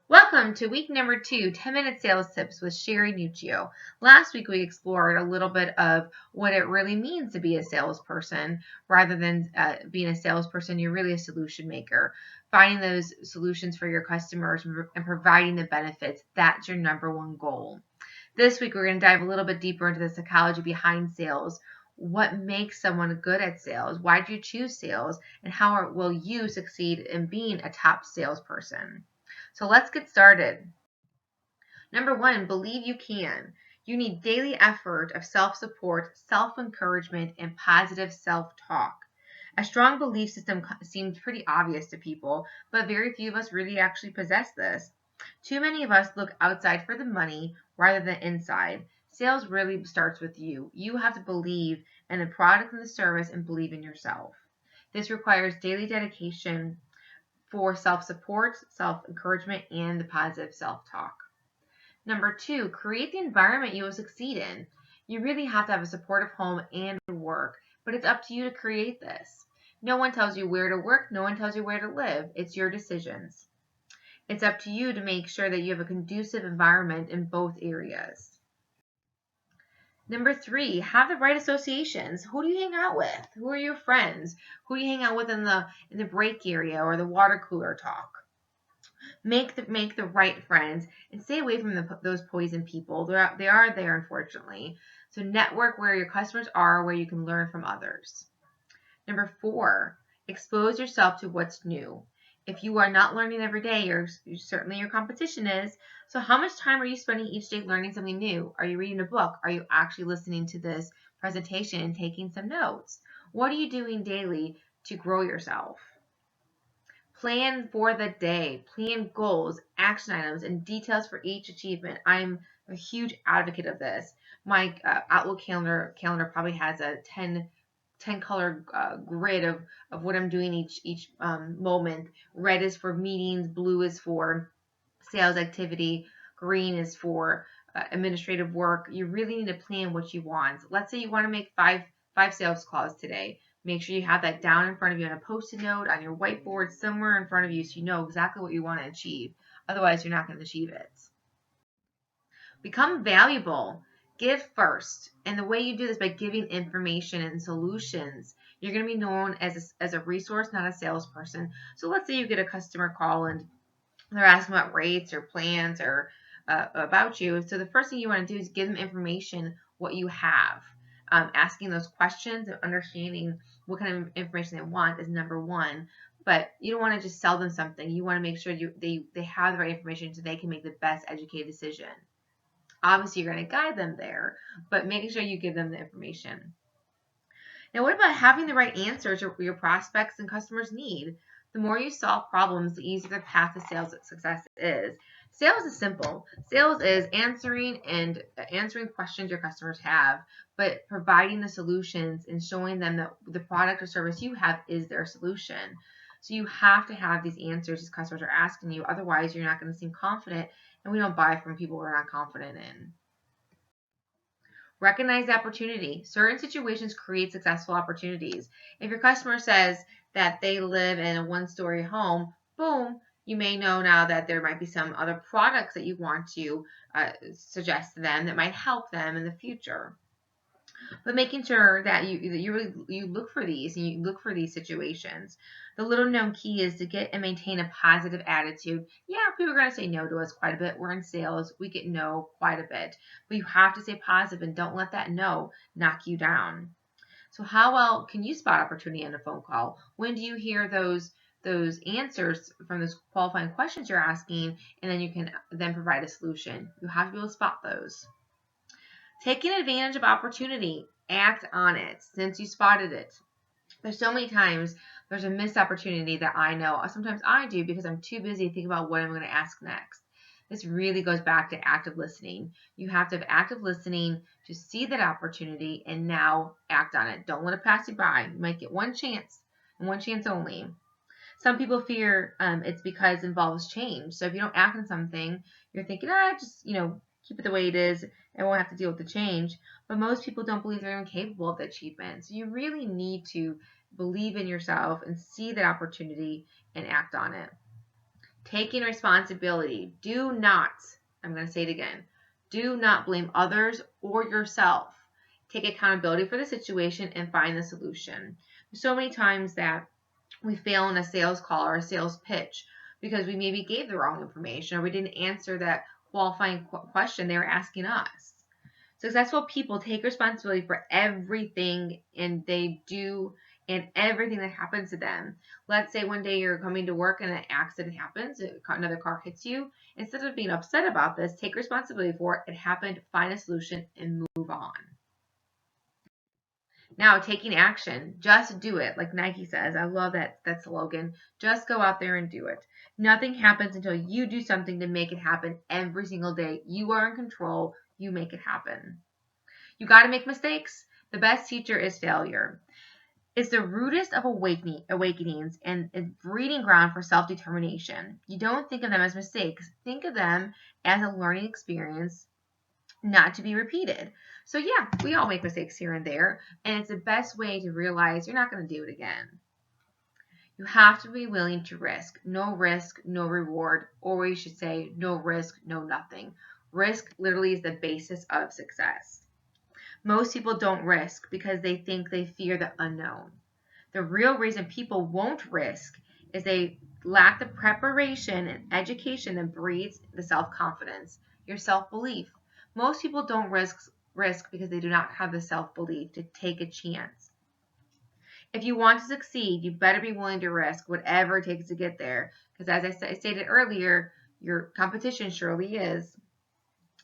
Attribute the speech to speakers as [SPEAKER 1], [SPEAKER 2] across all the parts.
[SPEAKER 1] Welcome to week number 2, 10-minute sales tips with Sherri Nuccio. Last week we explored a little bit of what it really means to be a salesperson. Rather than being a salesperson, you're really a solution maker. Finding those solutions for your customers and providing the benefits, that's your number one goal. This week we're going to dive a little bit deeper into the psychology behind sales. What makes someone good at sales? Why do you choose sales? And how will you succeed in being a top salesperson? So let's get started. Number 1, believe you can. You need daily effort of self-support, self-encouragement, and positive self-talk. A strong belief system seems pretty obvious to people, but very few of us really actually possess this. Too many of us look outside for the money rather than inside. Sales really starts with you. You have to believe in the product and the service and believe in yourself. This requires daily dedication for self-support, self-encouragement, and the positive self-talk. Number 2, create the environment you will succeed in. You really have to have a supportive home and work, but it's up to you to create this. No one tells you where to work, no one tells you where to live. It's your decisions. It's up to you to make sure that you have a conducive environment in both areas. Number 3, have the right associations. Who do you hang out with? Who are your friends? Who do you hang out with in the break area or the water cooler talk? Make the right friends and stay away from those poison people. They are there, unfortunately. So network where your customers are, where you can learn from others. Number 4, expose yourself to what's new. If you are not learning every day, certainly your competition is. So how much time are you spending each day learning something new? Are you reading a book? Are you actually listening to this presentation and taking some notes? What are you doing daily to grow yourself? Plan for the day. Plan goals, action items, and details for each achievement. I'm a huge advocate of this. My Outlook calendar probably has a 10 color grid of what I'm doing each moment. Red is for meetings, blue is for sales activity, green is for administrative work. You really need to plan what you want. Let's say you want to make five sales calls today. Make sure you have that down in front of you on a post-it note, on your whiteboard, somewhere in front of you, so you know exactly what you want to achieve. Otherwise, you're not going to achieve it. Become valuable. Give first. And the way you do this by giving information and solutions. You're going to be known as a resource, not a salesperson. So let's say you get a customer call and they're asking about rates or plans or about you. So the first thing you want to do is give them information, what you have. Asking those questions and understanding what kind of information they want is number 1. But you don't want to just sell them something. You want to make sure they have the right information so they can make the best educated decision. Obviously, you're going to guide them there, but make sure you give them the information. Now, what about having the right answers your prospects and customers need? The more you solve problems, the easier the path to sales success is. Sales is simple. Sales is answering questions your customers have, but providing the solutions and showing them that the product or service you have is their solution. So you have to have these answers as customers are asking you. Otherwise, you're not going to seem confident, and we don't buy from people we're not confident in. Recognize the opportunity. Certain situations create successful opportunities. If your customer says that they live in a one-story home, boom, you may know now that there might be some other products that you want to suggest to them that might help them in the future. But making sure that you look for these and you look for these situations. The little known key is to get and maintain a positive attitude. Yeah, people are going to say no to us quite a bit. We're in sales. We get no quite a bit. But you have to stay positive and don't let that no knock you down. So how well can you spot opportunity on a phone call? When do you hear those answers from those qualifying questions you're asking, and then you can then provide a solution? You have to be able to spot those. Taking advantage of opportunity, act on it since you spotted it. There's so many times there's a missed opportunity that I know. Sometimes I do because I'm too busy thinking about what I'm going to ask next. This really goes back to active listening. You have to have active listening to see that opportunity and now act on it. Don't let it pass you by. You might get one chance and one chance only. Some people fear it's because it involves change. So if you don't act on something, you're thinking, just keep it the way it is and won't have to deal with the change. But most people don't believe they're even capable of the achievement. So you really need to believe in yourself and see that opportunity and act on it. Taking responsibility. Do not, I'm going to say it again, do not blame others or yourself. Take accountability for the situation and find the solution. So many times that we fail in a sales call or a sales pitch because we maybe gave the wrong information or we didn't answer that qualifying question they were asking us. Successful people take responsibility for everything and they do and everything that happens to them. Let's say one day you're coming to work and an accident happens, another car hits you. Instead of being upset about this, take responsibility for it. It happened, find a solution, and move on. Now, taking action, just do it. Like Nike says, I love that slogan. Just go out there and do it. Nothing happens until you do something to make it happen every single day. You are in control. You make it happen. You got to make mistakes. The best teacher is failure. It's the rudest of awakenings and a breeding ground for self-determination. You don't think of them as mistakes. Think of them as a learning experience not to be repeated. So yeah, we all make mistakes here and there, and it's the best way to realize you're not going to do it again. You have to be willing to risk. No risk, no reward, or we should say no risk, no nothing. Risk literally is the basis of success. Most people don't risk because they think they fear the unknown. The real reason people won't risk is they lack the preparation and education that breeds the self-confidence, your self-belief. Most people don't risk because they do not have the self-belief to take a chance. If you want to succeed, you better be willing to risk whatever it takes to get there. Because as I stated earlier, your competition surely is.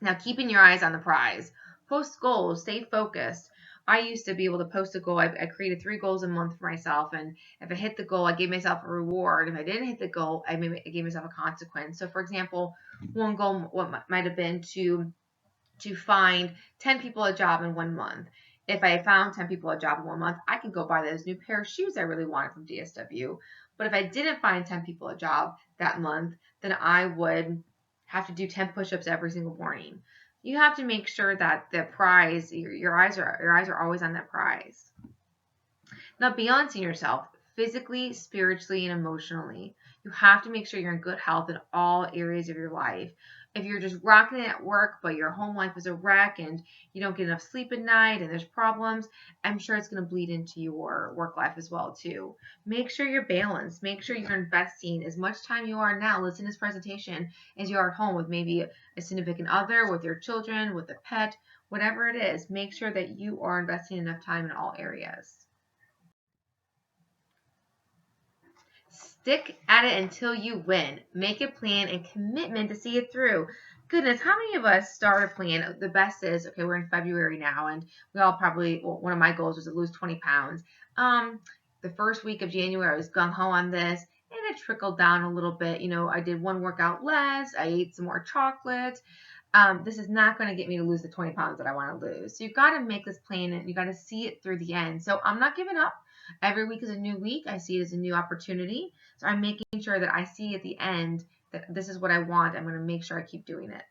[SPEAKER 1] Now, keeping your eyes on the prize. Post goals, stay focused. I used to be able to post a goal. I created 3 goals a month for myself. And if I hit the goal, I gave myself a reward. If I didn't hit the goal, I gave myself a consequence. So, for example, one goal might have been to find 10 people a job in 1 month. If I found 10 people a job in 1 month, I can go buy those new pair of shoes I really wanted from DSW. But if I didn't find 10 people a job that month, then I would have to do 10 push-ups every single morning. You have to make sure that the prize, your eyes are always on that prize. Now, balancing yourself physically, spiritually, and emotionally. You have to make sure you're in good health in all areas of your life. If you're just rocking it at work, but your home life is a wreck and you don't get enough sleep at night and there's problems, I'm sure it's going to bleed into your work life as well too. Make sure you're balanced. Make sure you're investing as much time you are now listening to this presentation as you are at home with maybe a significant other, with your children, with a pet, whatever it is. Make sure that you are investing enough time in all areas. Stick at it until you win. Make a plan and commitment to see it through. Goodness, how many of us start a plan? The best is, okay, we're in February now, and we all probably, well, one of my goals was to lose 20 pounds. The first week of January, I was gung-ho on this, and it trickled down a little bit. You know, I did one workout less. I ate some more chocolate. This is not going to get me to lose the 20 pounds that I want to lose. So you've got to make this plan, and you've got to see it through the end. So I'm not giving up. Every week is a new week. I see it as a new opportunity. So I'm making sure that I see at the end that this is what I want. I'm going to make sure I keep doing it.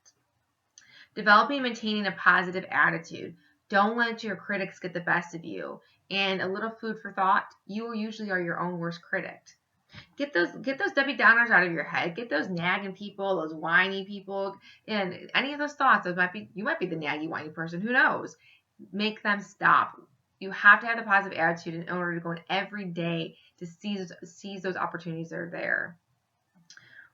[SPEAKER 1] Developing and maintaining a positive attitude. Don't let your critics get the best of you. And a little food for thought, you usually are your own worst critic. Get those Debbie Downers out of your head. Get those nagging people, those whiny people, and any of those thoughts. You might be the naggy, whiny person. Who knows? Make them stop. You have to have the positive attitude in order to go in every day to seize those opportunities that are there.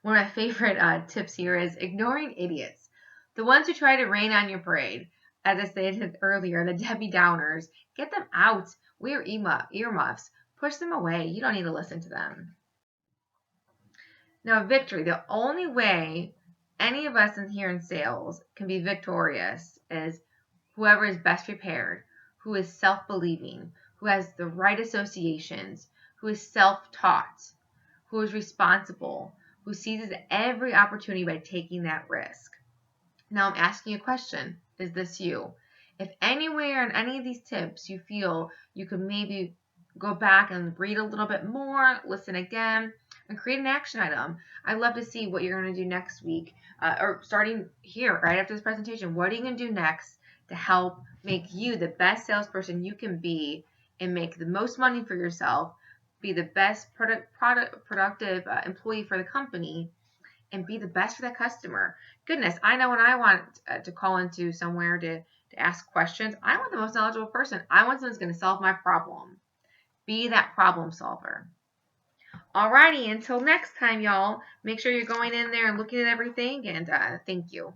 [SPEAKER 1] One of my favorite tips here is ignoring idiots. The ones who try to rain on your parade. As I stated earlier, the Debbie Downers. Get them out. Wear earmuffs. Push them away. You don't need to listen to them. Now, victory. The only way any of us in here in sales can be victorious is whoever is best prepared, who is self-believing, who has the right associations, who is self-taught, who is responsible, who seizes every opportunity by taking that risk. Now I'm asking you a question. Is this you? If anywhere in any of these tips you feel you could maybe go back and read a little bit more, listen again, and create an action item. I'd love to see what you're going to do next week, or starting here, right after this presentation. What are you going to do next to help make you the best salesperson you can be and make the most money for yourself, be the best productive employee for the company, and be the best for that customer. Goodness, I know when I want to call into somewhere to ask questions, I want the most knowledgeable person. I want someone who's going to solve my problem. Be that problem solver. Alrighty, until next time, y'all. Make sure you're going in there and looking at everything, and thank you.